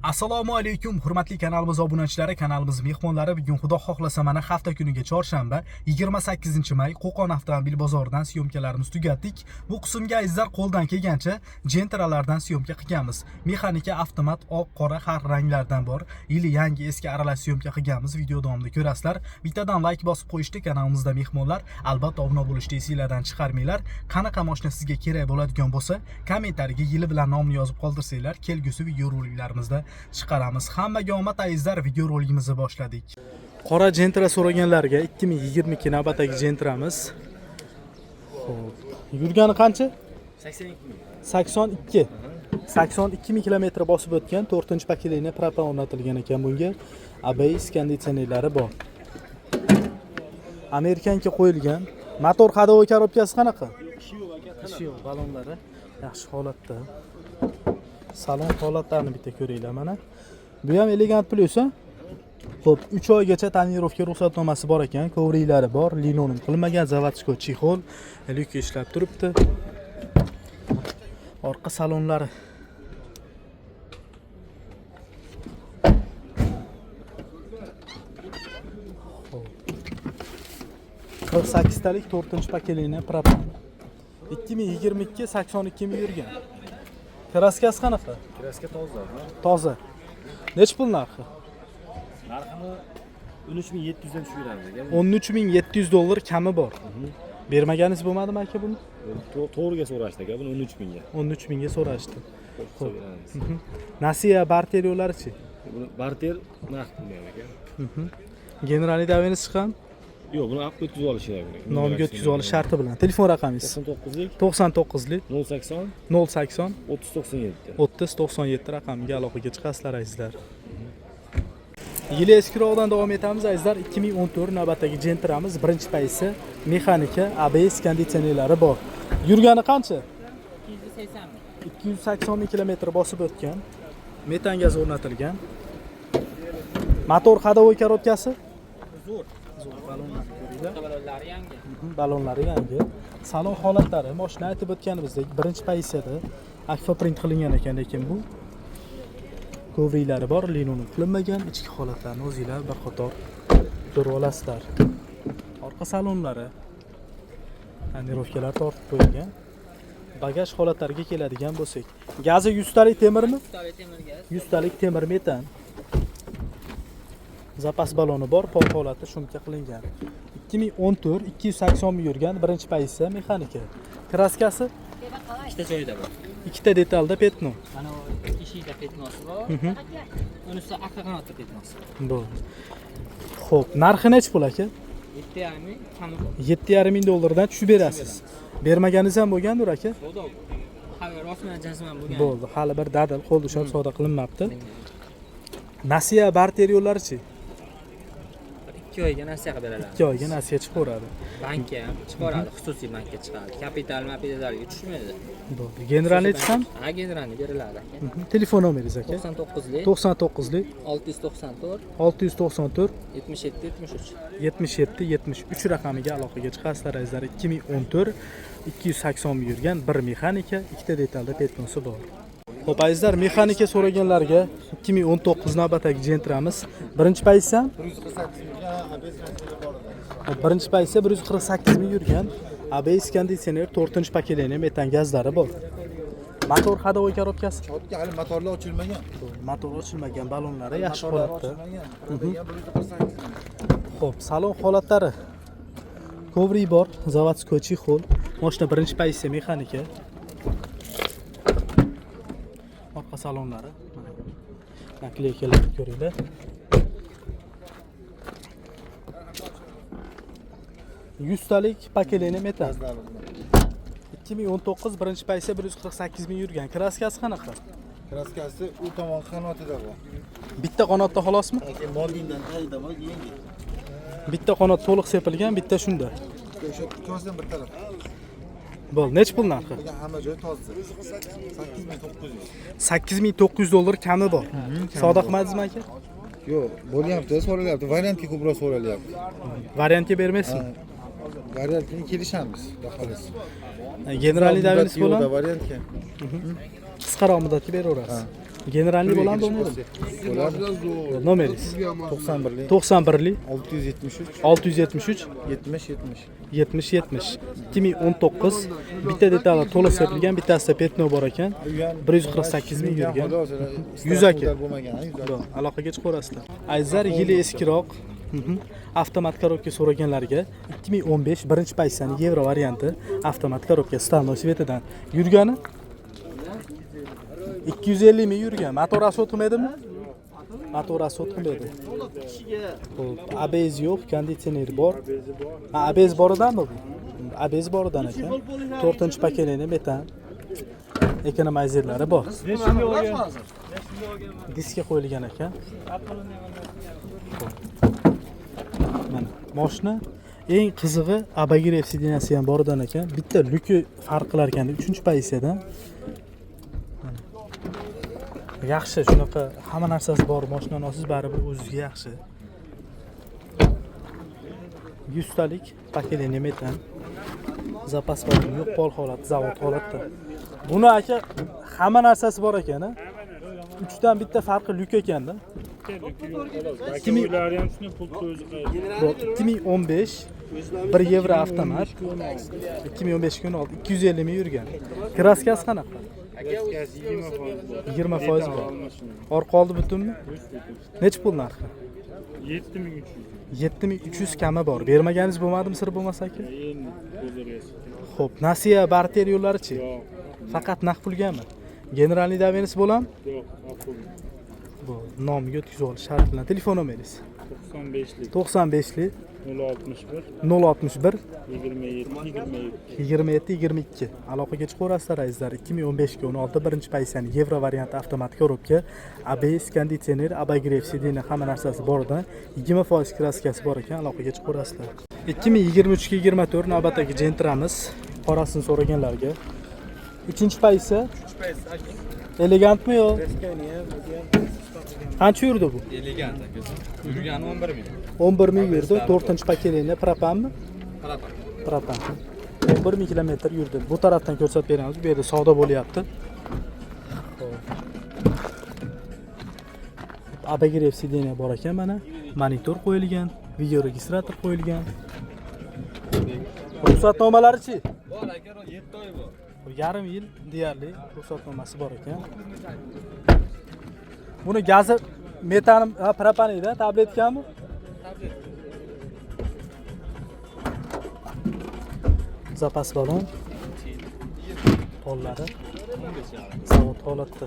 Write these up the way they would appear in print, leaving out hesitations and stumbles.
Assalomu alaykum, hurmatli kanalimiz obunachilari, kanalimiz mehmonlari. Bugun xudo xohlasa mana hafta kuniga chorshanba 28-may Qo'qon avtomobil bozoridan syomkalarimizni tugatdik. Bu qismga azizlar qo'ldan kelgancha Gentra'lardan syomka qilganmiz. Mexanika, avtomat, oq, qora har ranglardan bor. Yili yangi eski aralash syomka qilganmiz. Video davomida ko'rasizlar. Bittadan like bosib qo'yishni, kanalimizda mehmonlar, albatta obuna bo'lishni esinglardan chiqarmanglar. Qanaqa mashina sizga kerak bo'ladigan bo'lsa, kommentariyaga yili bilan nomini yozib qoldirsanglar, kelgusi video roliklarimizda chiqaramiz. Hammaga omad azizlar, video roligimizni boshladik. Qora Gentra so'raganlarga 2022 navbatdagi Gentramiz. Xo'p, yurgani qancha? 82. 82 ming kilometr bosib o'tgan, 4-paketli propan o'rnatilgan ekan bunga. ABS konditsionerlari bor. Amerikanga qo'yilgan. Motor ходовой коробкasi qanaqa? Shiyo balonlari yaxshi holatda. Salon holatlarini bitta ko'ringlar mana. Bu ham elegant plus ha. Xo'p, 3 oygacha tonirovka ruxsatnomasi bor ekan, kovriklari bor, linoleum qilinmagan, zavodskoy chexol, lyuk ishlab turibdi. Orqa salonlari. Xo'p. 48 talik 4-paketli propan. 2022 82 ming yurgan. Kraskasi qanaqa? Kraska toza. Toza. Nech pul narxi? Narxini 13700 dan tushiramiz. 13700 dollar kami bor. Bermaganingiz bo'lmadimi aka buni? To'g'riga so'rashdi aka, buni 13000 ga. 13000 ga so'rashdi. Xo'p. Nasiya barter yo'llari-chi? Buni barter narx qilmayman aka. Generalniy daveniz chiqqan? Yo'q, buni app o'tkazib olish kerak buni. Nomiga o'tkazib olish sharti bilan. Telefon raqamingiz? 99lik 080 080 3097. 3097 raqamiga aloqaga chiqasizlar azizlar. Yili eskiroqdan davom etamiz azizlar. 2014 navbatdagi Gentramiz, birinchi paysi, mexanika, ABS konditsionerlari bor. Yurgani qancha? 280 ming. 280 ming kilometr bosib o'tgan. Metan gaz o'rnatilgan. Motor ходовой коробкasi? Zo'r. Balonlar ko'ringlar. Balonlari yangi. Balonlari yangi. Salon holatlari, mashina aytib o'tganimizdek, birinchi paysada akvaprint qilingan ekan, lekin bu kovriklari bor, linoleum qilinmagan, ichki holatlarni o'zingizlar bir qator ko'rib olasizlar. Orqa salonlari tonirovkalar tortib qo'yilgan. Bagaj holatlariga keladigan bo'lsak, gazi 100 talik temirmi? 100 talik temir gaz. 100 talik temir metan. Zapas baloni bor, pol holati shumka qilingan. 2014 280 ming yurgan, birinchi paysi mexanika. Kraskasi Ikkita joyida bor. ikkita detalda petno. Mana ishida petnosi bor. Unisi aqqa qanotda petnosi. Bo'ldi. Xo'p, narxi nech pul aka? 7,5 ming kami bor. 7,5 ming dollardan tushib berasiz. Bermaganingiz ham bo'lgandir aka? Savdo. Hali rostman jazman bo'lgan. Bo'ldi, hali bir dadil qo'l ushlab savdo qilinmabdi. Nasiya barter yo'llari-chi? 2 oyga nasiya qilib beradi. 2 oyga nasiya chiqaradi. Bankka ham chiqaradi, xususiy bankka chiqadi. Kapitalga tushmaydi. Bo'ldi. Generalniy chiqam? Ha, generalniy beriladi. Telefon nomeringiz aka? 99lik 99lik 694 694 77 73. 77 73 raqamiga aloqaga chiqasizlar azizlar. 2014 280 ming yurgan, bir mexanika, ikkita detalda petnosi bor. Xo'p azizlar, mexanika so'raganlarga 2019 navbatdagi Gentramiz, birinchi paysi ham 148 ming yurgan, ABS konditsioner, 4-paketli metan gazlari bor. Motor ходовой коробкasi? Hali motorlar ochilmagan. Motor ochilmagan, balonlari yaxshi holatda. Xo'p, salon holatlari. Kovri bor, zavodskoy chexol. Mashina birinchi paysi mexanika. Orqa salonlari. Nakleykalarni ko'ringlar. Yuztalik paketli metan. 2019 birinchi paysi 148 ming yurgan. Kraskasi qanaqa? Kraskasi u tomon qanotida bor. Bitta qanotda xolosmi? Moldingdan tagida bor, yangi. Bitta qanot to'liq sepilgan, bitta shunda. O'sha ko'zdan bir taraf. Bo'ldi, nech pul narxi? Bugun hamma joy toza. 8900. 8900 dollar kami bor. Savdo qilmadingizmi aka? Yo'q, bo'lyapti, so'ralyapti. Variantga ko'proq so'ralyapti. Variantga bermaysizmi? Variantga kelishamiz, baholasi. Generalniy daveniz bo'ladimi? Variantga. Qisqaroq muddatga beraverasiz. Generalni bo'ladimi, bo'lmaydi? Bo'ladi. Nomeringiz? 91lik 91lik 673 673 70 70. 70 2019 bitta detali to'liq sepilgan, bittasida petno bor ekan. 148 ming yurgan. 100 aka. Bo'lmagan, 100 aka. Aloqaga chiqaverasizlar. Ayzar yili eskiroq. Avtomat korobka so'raganlarga 2015 birinchi pozitsiyaning yevro varianti avtomat korobka stanoy svetidan yurgani 250 ming yurgan. Motor asot qilmaydimi? Motor asot qilmaydi. Xo'p, ABS yo'q, konditsioner bor. ABS boridanmi bu? ABS boridan ekan. 4-pakeleni metan. Ekonomizerlari bor. Diskga qo'yilgan ekan. Mana mashina eng qizig'i abagir sidinasi ham boridan ekan. Bitta luki farq qilar ekan 3-pozitsiyadan. Yaxshi, shunaqa hamma narsasi bor. Mashinani olsangiz baribir o'ziga yaxshi. 100 talik pakeleni metan. Zapas bor, yo'q pol holat, zavod holatda. Buni aka hamma narsasi bor ekan, a? 3 dan bitta farqi lyuk ekanda. 2015 1 yevro avtomat 2015 kuni oldi 250 ming yurgan. Kraskasi qanaqa? 20% bor. Orqa oldi butunmi? Necha pul narxi? 7300 kami bor. Bermaganingiz bo'lmadimi sir bo'lmasa aka? Xo'p, nasiya barter yo'llari-chi? Faqat naqd pulgami? Generalniy davenisi bo'ladimi? Yo'q, ma'qul. Bu nomiga o'tkazib olish shart bilan. Telefon nomeringiz? 95lik 061 061 27 22. Aloqaga chiqaverasizlar azizlar. 2015 ga 16 birinchi pozitsiyaning yevro varianti avtomat korobka, ABS konditsioner, abagrev sidini hamma narsasi boridan 20% kraskasi bor ekan, aloqaga chiqaverasizlar. 2023 ga 24 navbatdagi Gentramiz qorasini so'raganlarga 3-pozitsiya elegantmi yo? Qancha yurdi bu? Elegant akasi. Yurgani 11 ming. 11 ming yurdi. 4-pakeleni propanmi? Propan. 11 ming kilometr yurdi. Bu tarafdan ko'rsatib beramiz. Bu yerda savdo bo'lyapti. Abagrev sideniya bor ekan mana. Monitor qo'yilgan, video registrator qo'yilgan. Ruxsatnomalari-chi? Bor aka, 7 oy bor. Yarim yil deyarli ruxsatnomasi bor ekan. Buni gazi metan propanida, tabletkami? Zapas balon. Tollari. Zavod holatda.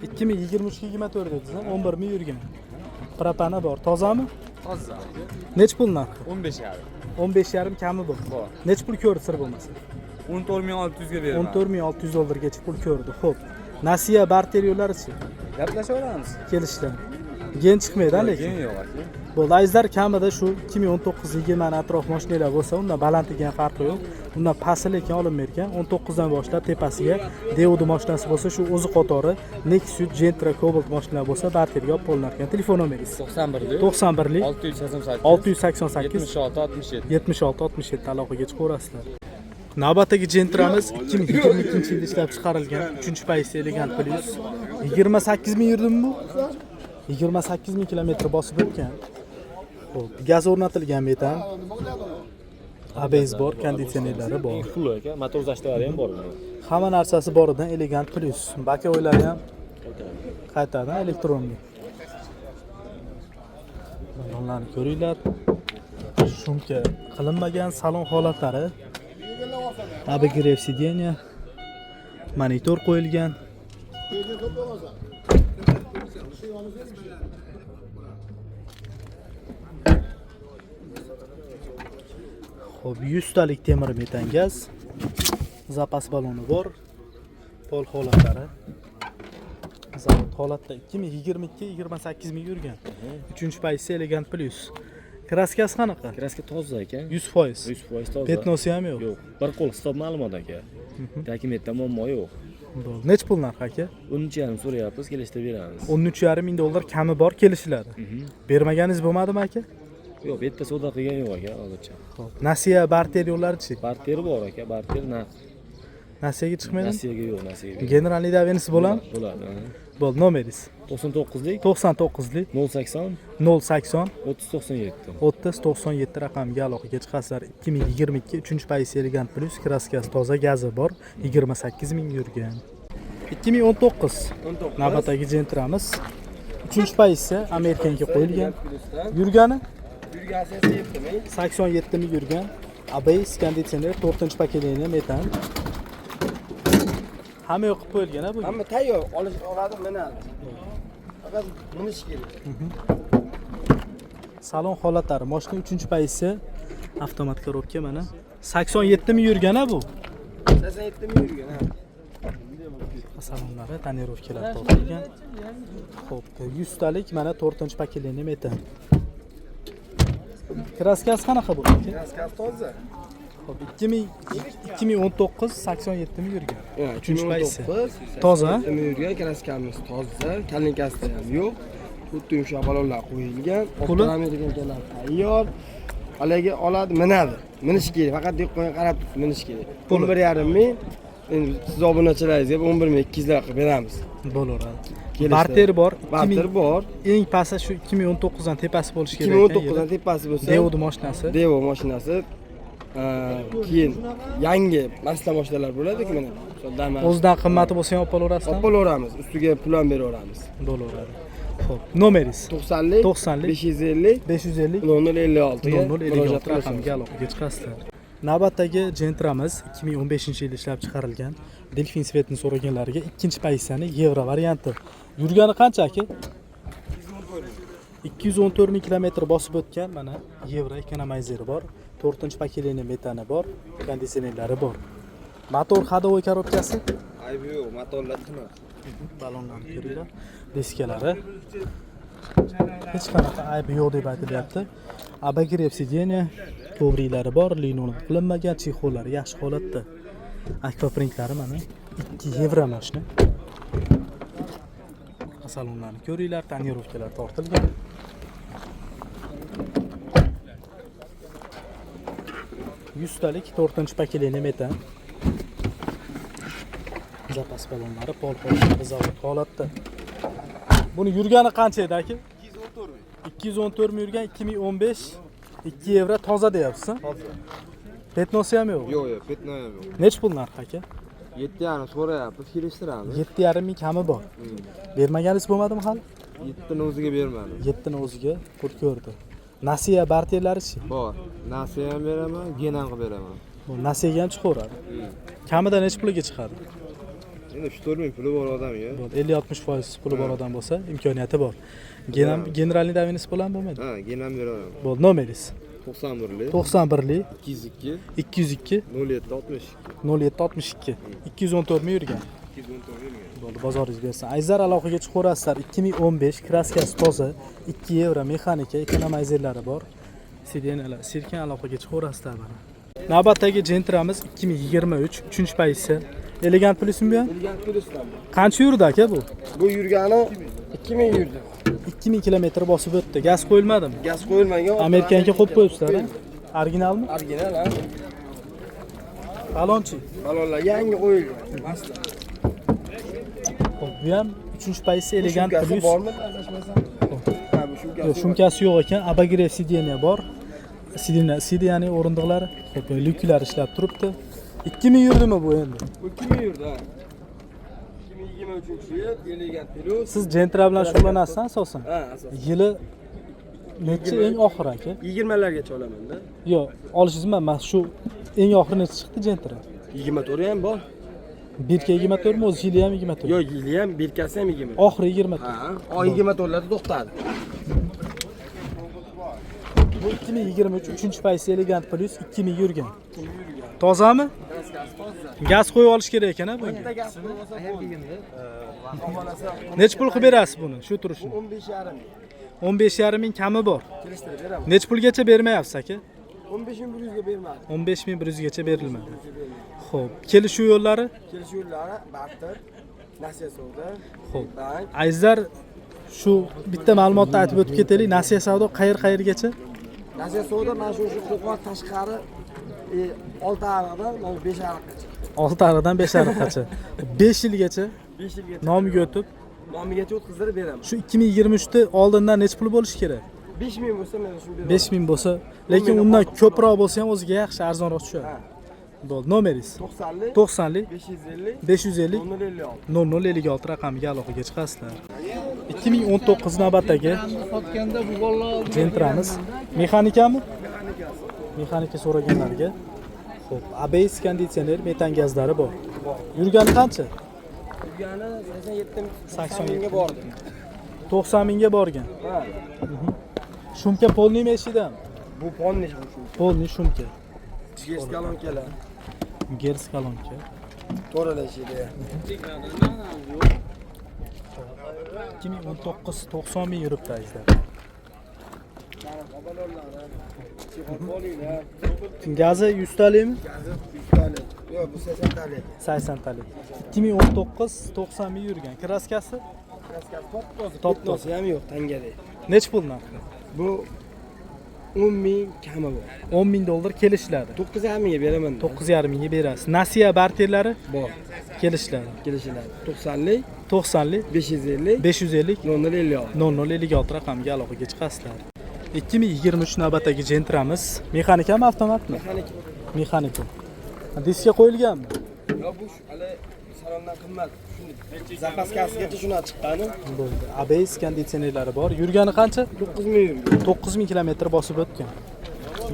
2023-24 dedingiz, 11 ming yurgan. Propani bor, tozami? Toza. Nech pul narxi? 15 yarim. 15,5 kami bor. Bor. Nech pul ko'rdi sir bo'lmasa? 14600 ga beraman. 14600 dollargacha pul ko'rdi. Xo'p. Nasiya barter yo'llari-chi? Gaplashaveramiz. Kelishdan. Gen chiqmaydi lekin. Gen yo'q aka. Bo'ldi, azizlar, kamida shu 2019-20 atrof mashinalar bo'lsa, undan balandligiga farqi yo'q. Undan pasti lekin olinmayotgan. 19 dan boshlab tepasiga Deudi mashinasi bo'lsa, shu o'zi qatori Nexus, Gentra, Cobalt mashinalar bo'lsa, barterga olib bo'linar ekan. Telefon nomeringiz? 91lik 91lik 688 688 76 67. 76-67 aloqaga chiqaverasizlar. Navbatdagi Gentramiz 2022-yilda ishlab chiqarilgan 3-pozitsiya elegant plus 28 ming yurdimi bu? 28 ming kilometr bosib o'tgan. Xo'p, gaz o'rnatilgan metan. ABS bor, konditsionerlari bor. Full aka, motor zashtalari ham bor buni. Hamma narsasi boridan elegant plus. Baka o'ylari ham qaytadan elektronli. Balonlarni ko'ringlar. Shumka qilinmagan salon holatlari. Abagrev sideniya. Monitor qo'yilgan. Xo'p, 100 talik temir metan gaz. Zapas baloni bor. Pol holatlari. Zavod holatda 2022-28 ming yurgan. 3-pozitsiya elegant plus. Kraskasi qanaqa? Kraska toza ekan. 100%. 100% toza. Petnosi ham yo'q. Yo'q. Bir qo'l hisob ma'lumot aka. Dokumentda muammo yo'q. Bo'ldi. Nech pul narxi aka? 13,5 so'rayapmiz, kelishda beramiz. 13,5 ming dollar kami bor, kelishiladi. Bermaganingiz bo'lmadimi aka? Yo'q, bu yerda savdo qilgan yo'q aka, hozircha. Xo'p. Nasiya barter yo'llari-chi? Barter bor aka, barter naqd. Nasiyaga chiqmaydi? Nasiyaga yo'q, nasiyaga. Generalniy davenisi bo'ladimi? Bo'ladi. Bo'ldi, nomeringiz 99lik 99lik 080 080 3097. 3097 raqamga aloqaga chiqasizlar. 2022 3-paysi elegant plus, kraskasi toza, gazi bor, 28 ming yurgan. 2019 navbatdagi Gentramiz 3-paysi Amerikanga qo'yilgan. Yurgani Yurgasi 87 ming yurgan. ABS konditsioner 4-paketli metan. Hamma yo'q qilib qo'yilgan bu. Hamma tayyor, oladi, minadi. Faqat minish kerak. Salon holatlari, mashina 3-paysi avtomat korobka mana 87 ming yurgan bu. 87 ming yurgan, ha. Salonlari tonirovkalar tortilgan. Xo'p, 100 talik mana 4-paketli metan. Kraskasi qanaqa bo'ladi? Kraskasi toza. Xo'p, 2019 87 ming yurgan. 3-paysi. 3-paysi. Toza. Yurgan kraskamiz toza, kalinkasida ham yo'q. Xuddi yumshoq balonlar qo'yilgan. Puli? Amerikaliklar tayyor. Haligi oladi, minadi. Minish kerak, faqat dehqonga qarab turib minish kerak. 11,5 ming. Endi siz obunachilaringizga 11,200 qilib beramiz. Bo'laveradi. Kelishdi. Barter bor. Barter bor. Eng pasti shu 2019 dan tepasi bo'lishi kerak. 2019 dan tepasi bo'lsa, Devo mashinasi. Devo mashinasi. Keyin yangi masla mashinalar bo'ladi-ku mana. Damas. O'zidan qimmati bo'lsa ham olib olaverasizmi? Olib olaveramiz, ustiga pul ham beraveramiz. Bo'laveradi. Xo'p, nomeringiz 90lik 90lik 550 550 0056 ga 0056 raqamga aloqaga chiqasizlar. Navbatdagi Gentramiz 2015-yilda ishlab chiqarilgan. Delfin svetini so'raganlarga 2-paysani yevro varianti. Yurgani qancha aka? 214 ming kilometr bosib o'tgan. Mana yevro ekonomizeri bor, 4-paketli metani bor, konditsionerlari bor. Motor ходовой korobkasi, aybi yo'q, motorlar tiniq. balonlarni ko'ringlar, diskalari hech qanaqa aybi yo'q deb aytilyapti. Abagrev sideniya, kovriklari bor, linoleum qilinmagan, chexollari yaxshi holatda. Akvaprintlari mana 2 yevro mashina. Salonlarni ko'ringlar, tonirovkalar tortilgan. Yuztalik 4-paketli metan. Zapas balonlari pol-pol zavod holatda. Buni yurgani qancha edi aka? 214 ming yurgan, 2015 2 yevro toza deyapsiz. Toza. Petnosi ham yo'q. Yo'q, petno ham yo'q. Nech pul narxi aka? 7,5 so'rayapmiz, kelishtiramiz. 7,5 ming kami bor. Bermaganingiz bo'lmadimi hali? 7 ni o'ziga bermadim. 7 ni o'ziga pul ko'rdi. Nasiya barterlari-chi? Bor. Nasiya ham beraman, gen ham qilib beraman. Bu nasiyaga ham chiqaveradi. Kamida nech puliga chiqadi? Endi 3-4 ming puli bor odamga. 50-60% puli bor odam bo'lsa, imkoniyati bor. Generalniy davingiz bilan bo'lmaydi. Ha, gen ham beraman. Bo'ldi, nomeringiz 91lik 91lik 202 202 0762 0762 214 ming yurgan. 214 ming. Bo'ldi, bozoringiz bersin. Ayzar aloqaga chiqaverasizlar. 2015 kraskasi toza, 2 yevro mexanika, ekonomizerlari bor. Sidenalar, sirkan aloqaga chiqaverasizlar mana. Navbatdagi Gentramiz 2023 3-paysi elegant plusmi bu ham? Elegant plusdan. Qancha yurdi aka bu? Bu yurgani 2000 yurdi. 2000 kilometr bosib o'tdi. Gaz qo'yilmadimi? Gaz qo'yilmagan. Amerikanga qo'yib qo'yibsizlar. Originalmi? Original ha. Balonchi. Balonlar yangi qo'yilgan. Masla. Xo'p, bu ham 3-paysi elegant Shumkasi plus. bormi? Adashmasam. Ha, bu shumkasi. Yo'q, shumkasi yo'q ekan. Abagrev sideniya bor. Sideniyaning o'rindiqlari, xo'p, lyuklari ishlab turibdi. 2000 yurdimi bu endi? Bu 2000 yurdi ha. 2023-yil elegant plus. Siz Gentra bilan shug'ullanasiz asosan? Ha, asosan. Yili necha eng oxiri aka? 20 largacha olaman-da. Yo'q, olishingiz emas, shu eng oxiri necha chiqdi Gentra? 24 ham bor. Birka 24 mi, o'z yili ham 24? Yo'q, yili ham, birkasi ham 20. Oxiri 24. Ha, o 24larda to'xtadi. Bu 2023 3-paysi elegant plus 2000 yurgan. Tozami? Gaz qo'yib olish kerak ekan bu. Bitta gaz bo'lsa bo'ldi. Nech pul qilib berasiz buni, shu turishni? 15,5. 15,5 ming kami bor. Kelishtirib beraman. Nech pulgacha bermayapsiz aka? 15,100 ga bermadim. 15,100 gacha berilmadi. Xo'p, kelishuv yo'llari? Kelishuv yo'llari barter, nasiya savdo. Xo'p. Bank. Azizlar, shu bitta ma'lumotni aytib o'tib ketaylik. Nasiya savdo qayergacha? Nasiya savdo mana shu Qo'qon tashqari 6 ariqdan 5 ariqgacha. 6 ariqdan 5 ariqgacha. 5 yilgacha 5 yilgacha. nomiga o'tib nomigacha o'tkazdirib beraman. Shu 2023 ni oldindan necha pul bo'lishi kerak? 5000 bo'lsa men shuni beraman. 5000 bo'lsa, lekin undan ko'proq bo'lsa ham o'ziga yaxshi, arzonroq tushadi. Bo'ldi, nomeringiz? 90lik 90lik 550 550 0056. 0056 raqamiga aloqaga chiqasizlar. 2019 navbatdagi Gentramiz. Mexanikami? Mexanika so'raganlarga. Xo'p, ABS konditsioner, metan gazlari bor. Yurgani qancha? Yurgani 80 mingga bordi. 90 mingga borgan. Ha. Shumka polnimi eshikdan? Bu ponni shu. Polni shumka. Chigers kolonkalar. Gers kolonka. To'ralashida. 2019 90 ming yuribdi ajdar. Gazi 100 talik mi? Yo'q, bu 80 talik. 80 talik. 2019 90 ming yurgan. Kraskasi? Top to'g'ri ham yo'q, tangada. Nech pul narxi? Bu 10 ming kami bor. 10 ming dollar kelishiladi. 9,5 mingga beraman. 9,5 mingga berasiz. Nasiya barterlari Bor. kelishiladi. Kelishiladi. 90lik 90lik 550 550 0056. 0056 raqamiga aloqaga chiqasizlar. 2023 navbatdagi Gentramiz. Mexanikami, avtomatmi? Mexanik. Mexanika. Diskga qo'yilganmi? Yo bu hali salondan qimmat. Shuni zapaskasigacha shuni chiqqani. Bo'ldi. ABS konditsionerlari bor. Yurgani qancha? 9000 yurgan. 9000 kilometr bosib o'tgan.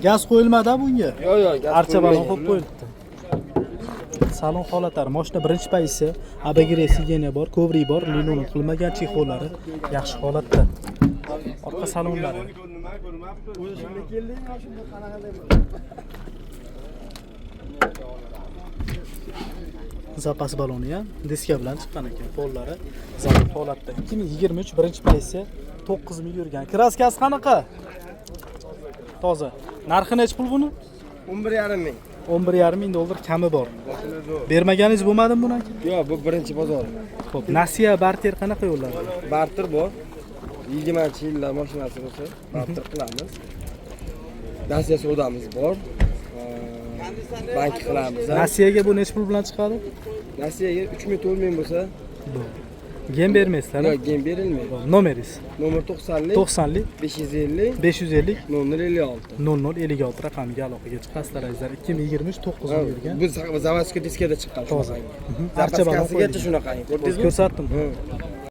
Gaz qo'yilmadi bunga. Yo'q, yo'q, gaz Archa balon qo'yilmagan. qo'yib qo'yilibdi. Salon holatlari, mashina birinchi pozitsiya, abagire sigena bor, kovri bor, linoleum qilmagan, chexollari yaxshi holatda. Orqa salonlari. O'zi shunga keldi, shunda qanaqa Zapas baloni ham diska bilan chiqqan ekan, pollari zabit holatda. 2023 birinchi pozitsiya 9 ming yurgan. Kraskasi qanaqa? Toza. Narxi necha pul buni? 11,5 ming. 11,5 ming dollar kami bor. Bermaganingiz bo'lmadimi buni aka? Yo'q, bu birinchi bozor. Xo'p, Nasiya barter qanaqa yo'llar? Barter bor. 20-yillar mashinasi bo'lsa, barter qilamiz. Nasiya sodamiz bor. Bank qilamiz. Nasiyaga bu necha pul bilan chiqadi? Nasiyaga 3 ming 4 ming bo'lsa, Gem bermaysizlar. yo'q, gem berilmaydi. Nomeringiz? Nomer 90lik 90lik 550 550 0056. 0056 raqamiga aloqaga chiqasizlar azizlar. 2023 9 ming yurgan. Bu zavodga diskada chiqqan. Toza. Zapaskasigacha shunaqangi. Ko'rdingizmi? Ko'rsatdim.